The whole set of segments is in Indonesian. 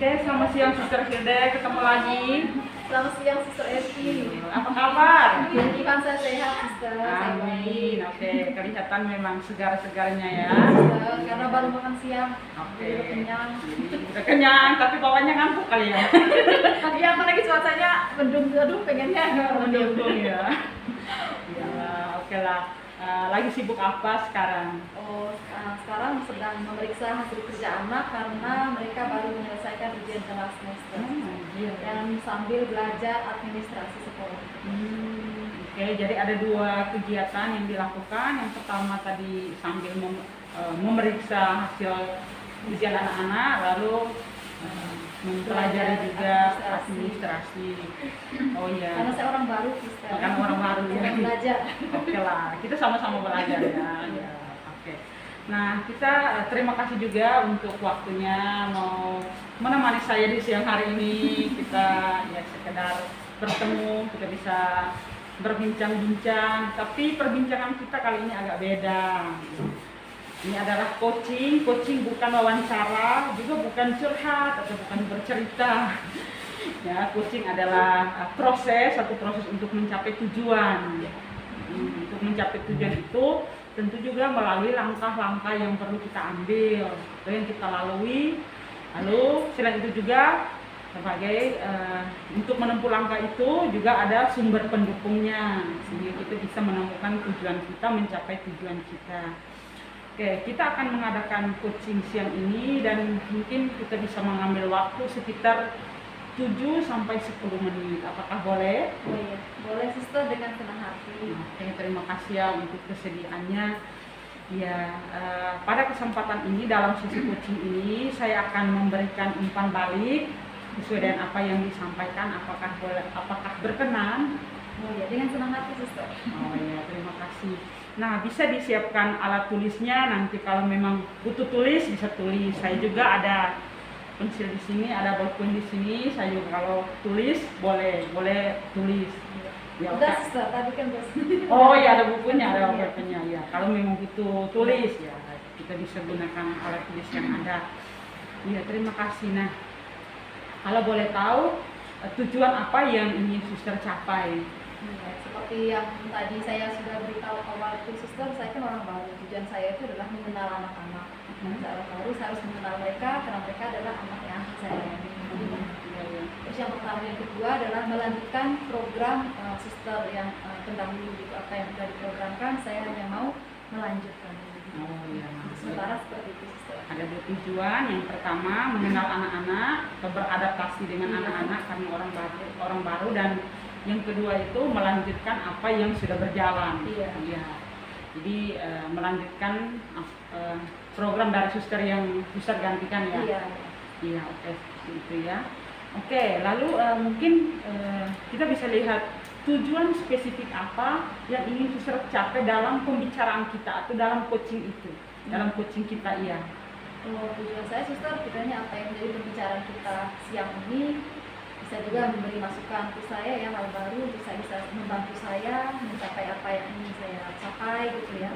Oke, selamat siang Suster Hilde, ketemu lagi. Selamat siang Suster Esti. Apa kabar? Ivan saya sehat Suster. Saya Amin. baik. Oke, kelihatan memang segar-segarnya ya. Suster, karena baru makan siang. Oke. Udah kenyang. Udah kenyang, tapi bawahnya ngantuk kali ya. Iya, apalagi cuacanya mendung. Aduh, pengennya Mendung ya. Ya, oke lah. Lagi sibuk apa sekarang? Sekarang sedang memeriksa hasil kerja anak karena mereka baru menyelesaikan ujian tengah semester. Iya. Dan sambil belajar administrasi sekolah. Oke, jadi ada dua kegiatan yang dilakukan. Yang pertama tadi sambil memeriksa hasil ujian anak-anak, lalu mempelajari juga administrasi. Oh iya. Karena saya orang baru Suster. Karena orang baru ya. Sedang belajar. Oke lah, kita sama-sama belajar ya. Ya, oke. Nah, kita terima kasih juga untuk waktunya mau menemani saya di siang hari ini. Kita ya sekedar bertemu, kita bisa berbincang-bincang. Tapi perbincangan kita kali ini agak beda. Ini adalah coaching bukan wawancara, juga bukan curhat atau bukan bercerita. Ya, coaching adalah satu proses untuk mencapai tujuan. Untuk mencapai tujuan itu tentu juga melalui langkah-langkah yang perlu kita ambil, yang kita lalui. Lalu selain itu juga sebagai untuk menempuh langkah itu juga ada sumber pendukungnya, sehingga kita bisa menemukan tujuan kita, mencapai tujuan kita. Oke, kita akan mengadakan coaching siang ini dan mungkin kita bisa mengambil waktu sekitar 7 sampai 10 menit. Apakah boleh? Oh iya, boleh Suster dengan senang hati. Oke, terima kasih ya untuk kesediaannya. Ya, pada kesempatan ini dalam sesi coaching ini saya akan memberikan umpan balik sesuai dengan apa yang disampaikan. Apakah berkenan? Oh iya, dengan senang hati Suster. Oh ya, terima kasih. Nah, bisa disiapkan alat tulisnya, nanti kalau memang butuh tulis bisa tulis. Saya juga ada pensil di sini, ada bolpen di sini. Saya juga kalau tulis boleh tulis. Ya, Udah Suster, tadi kan bos. oh ya, ada bukunya, ada bolpennya ya. Kalau memang butuh tulis ya, kita bisa gunakan alat tulis yang ada. Ya, terima kasih. Nah, kalau boleh tahu tujuan apa yang ingin Suster capai? Ya, seperti yang tadi saya sudah beritahu awal itu Suster, saya kan orang baru. Tujuan saya itu adalah mengenal anak-anak. Saya orang baru, saya harus mengenal mereka karena mereka adalah anak yang akan saya layani. Terus yang pertama, yang kedua adalah melanjutkan program Suster yang pendahulu gitu. Apa yang sudah diprogramkan, saya hanya mau melanjutkan. Oh iya. Sementara seperti itu Suster. Ada dua tujuan. Yang pertama mengenal anak-anak, beradaptasi dengan anak-anak karena orang baru, dan yang kedua itu melanjutkan apa yang sudah berjalan. Iya. Ya. Jadi melanjutkan program dari Suster yang Suster gantikan ya. Iya. Iya, oke, seperti itu ya. Oke, lalu mungkin kita bisa lihat tujuan spesifik apa yang ingin Suster capai dalam pembicaraan kita atau dalam coaching itu, dalam coaching kita ya. Tujuan saya Suster, kiranya apa yang menjadi pembicaraan kita siang ini bisa juga memberi masukan untuk saya ya, hal baru untuk saya bisa membantu saya mencapai apa yang ingin saya capai gitu ya.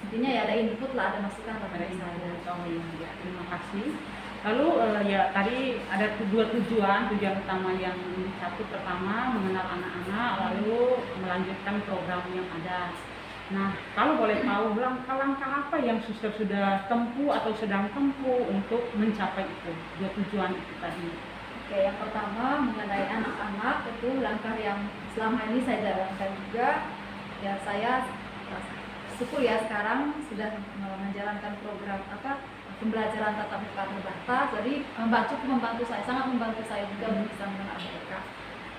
Intinya ya ada input lah, ada masukan kepada saya. Oh iya, terima kasih. Lalu ya tadi ada dua tujuan utama yang dicapai. Pertama mengenal anak-anak, lalu melanjutkan program yang ada. Nah, kalau boleh tahu langkah-langkah apa yang Suster sudah tempuh atau sedang tempuh untuk mencapai itu, dua tujuan itu tadi? Oke, yang pertama mengenai anak-anak itu langkah yang selama ini saya jalankan juga. Ya saya syukur ya sekarang sudah menjalankan program pembelajaran tatap muka terbatas. Jadi sangat membantu saya juga untuk bisa mengenal mereka.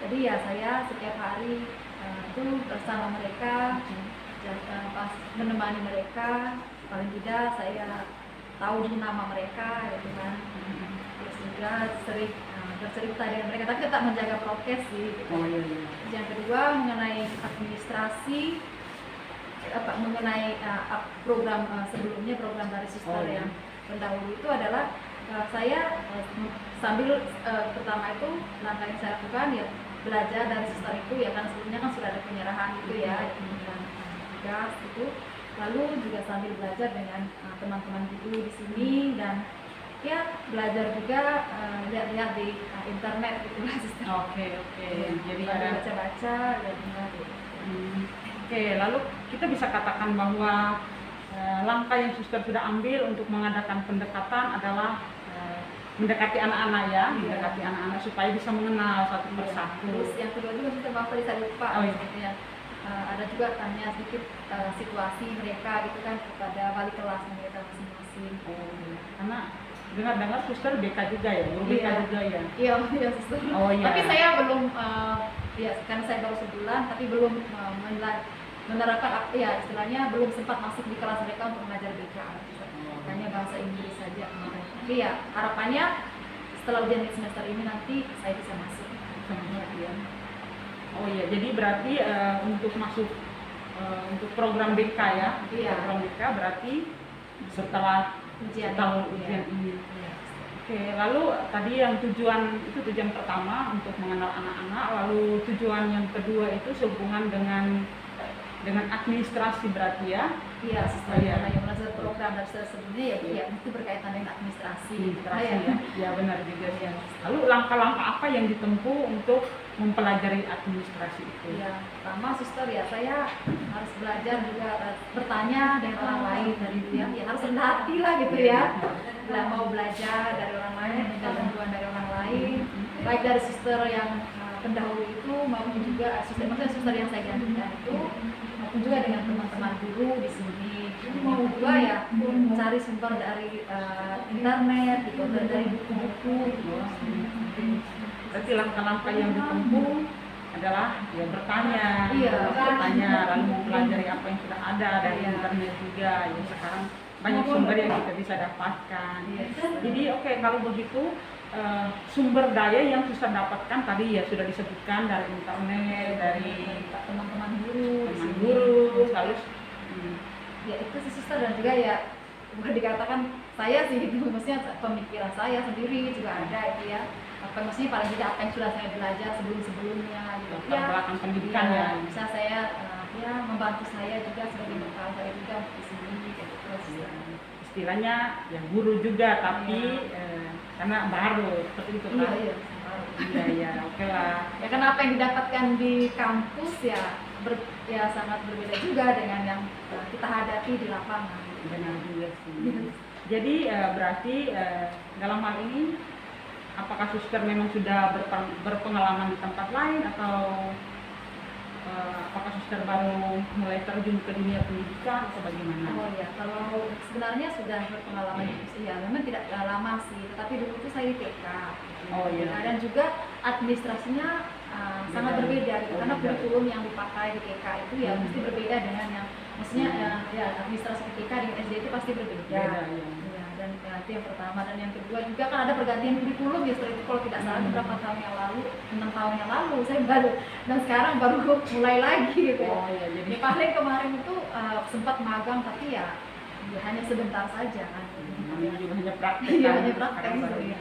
Jadi ya saya setiap hari itu bersama mereka, pas menemani mereka, paling tidak saya tahu nama mereka gitu kan. Terus juga sering bercerita dengan mereka, tapi tetap menjaga prokes sih gitu. Oh iya. Yang kedua mengenai administrasi, mengenai program sebelumnya, program dari Suster yang pendahulu itu adalah saya sambil pertama itu langkah yang saya lakukan ya belajar dari Suster itu ya, kan sebelumnya kan sudah ada penyerahan itu ya, kemudian tugas itu, lalu juga sambil belajar dengan teman-teman guru di sini, dan ya belajar juga, lihat-lihat di internet gitu lah Suster. Oke. Ya, Jadi sambil ada. baca-baca, lihat-lihat gitu. Oke, lalu kita bisa katakan bahwa langkah yang suster sudah ambil untuk mengadakan pendekatan adalah mendekati anak-anak ya, Iya. mendekati anak-anak supaya bisa mengenal satu Iya. persatu. Terus yang kedua juga Suster, maaf tadi saya lupa, Oh, iya. maksudnya, ada juga tanya sedikit situasi mereka gitu kan kepada wali kelas mereka masing-masing. Oh, iya. Karena dengar-dengar suster BK juga ya, guru BK Iya. juga ya. Iya, iya Suster. Oh, iya. Tapi saya belum, ya karena saya baru sebulan, tapi belum menerapkan, ya istilahnya belum sempat masuk di kelas mereka untuk mengajar BK. Hanya bahasa Inggris saja kemarin. Tapi ya harapannya setelah ujian semester ini nanti saya bisa masuk. Ya. Oh iya, jadi berarti untuk masuk untuk program BK ya, Iya. program BK berarti setelah Ujian ujian iya. ini. Iya. Oke, lalu tadi yang tujuan pertama untuk mengenal anak-anak, lalu tujuan yang kedua itu sehubungan dengan administrasi berarti ya. Iya, Suster. Iya. Karena yang belajar program dan sebelumnya ya itu berkaitan dengan administrasi. Administrasi Iya. ya. Ya benar juga ya. Lalu langkah-langkah apa yang ditempuh untuk mempelajari administrasi itu? Ya, pertama Suster ya saya harus belajar juga bertanya dengan orang lain dari dia. Ya harus rendah hati lah gitu ya. Bila mau belajar dari orang lain, minta bantuan dari orang lain, baik dari suster yang pendahulu itu maupun juga maksudnya suster yang saya gantikan itu, maupun juga dengan teman-teman guru di sini. Mau juga ya cari sumber dari internet, gitu, dan dari buku-buku. Gitu. Berarti langkah-langkah yang ditempuh adalah ya bertanya, Iya. lalu mempelajari apa yang sudah ada dari Iya. internet juga. Ya sekarang banyak sumber yang kita bisa dapatkan. Iya. Jadi oke, kalau begitu sumber daya yang susah dapatkan tadi ya sudah disebutkan dari internet, dari teman-teman guru, teman guru, lalu ya itu sih suster, dan juga ya bukan dikatakan saya sih itu, maksudnya pemikiran saya sendiri juga ada itu ya, apa maksudnya paling tidak apa yang sudah saya belajar sebelumnya gitu latar belakang pendidikan ya. bisa saya ya membantu saya juga sebagai bekal saya juga di sini gitu terus. Istilahnya ya guru juga tapi karena baru seperti itu kan. Iya, oke lah. Ya karena apa yang didapatkan di kampus ya sangat berbeda juga dengan yang kita hadapi di lapangan. Benar juga sih. Jadi berarti dalam hal ini apakah suster memang sudah berpengalaman di tempat lain atau apakah suster baru mulai terjun ke dunia pendidikan atau bagaimana? Oh ya, kalau sebenarnya sudah berpengalaman ya memang tidak lama sih, tetapi dulu itu saya di TK. Oh iya. Dan juga administrasinya sangat berbeda gitu, karena kurikulum yang dipakai di TK itu ya mesti berbeda dengan yang maksudnya ya administrasi di TK dengan SD itu pasti berbeda. Beda, ya. Ya, dan itu yang pertama, dan yang kedua juga kan ada pergantian kurikulum ya seperti itu kalau tidak salah beberapa tahun yang lalu, 6 tahun yang lalu saya baru, dan sekarang baru mulai lagi gitu. Oh iya, jadi Paling kemarin itu sempat magang tapi ya hanya sebentar saja kan. namanya juga hanya praktek. Iya, kan? hanya praktek, Sekarang baru iya.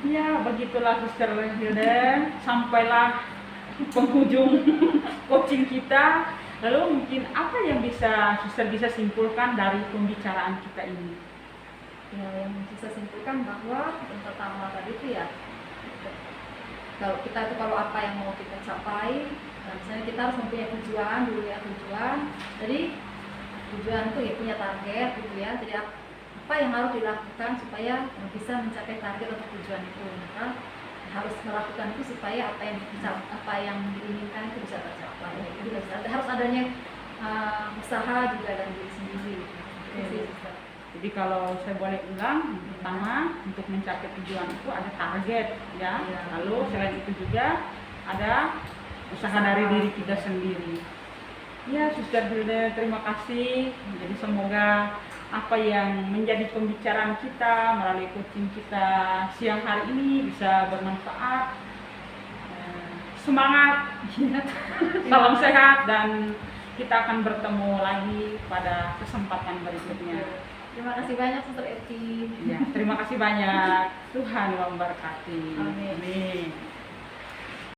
Ya, begitulah Suster Hilda, sampailah penghujung coaching kita. Lalu mungkin apa yang Suster bisa simpulkan dari pembicaraan kita ini? Ya, yang bisa simpulkan bahwa yang pertama tadi itu ya kalau kita itu kalau apa yang mau kita capai, misalnya kita harus mempunyai tujuan dulu ya, jadi tujuan itu ya punya target gitu ya, jadi apa yang harus dilakukan supaya bisa mencapai target atau tujuan itu, maka harus melakukan itu supaya apa yang diinginkan itu bisa tercapai. Itu harus adanya usaha juga dari diri sendiri. Jadi kalau saya boleh ulang, pertama untuk mencapai tujuan itu ada target ya. Lalu selain itu juga ada usaha dari diri kita sendiri. Ya, Suster Hilda, terima kasih. Jadi semoga apa yang menjadi pembicaraan kita melalui coaching kita siang hari ini bisa bermanfaat. Semangat, salam sehat, dan kita akan bertemu lagi pada kesempatan berikutnya. Terima kasih banyak Suster Eti. Ya, terima kasih banyak. Tuhan memberkati. Amin. Amin.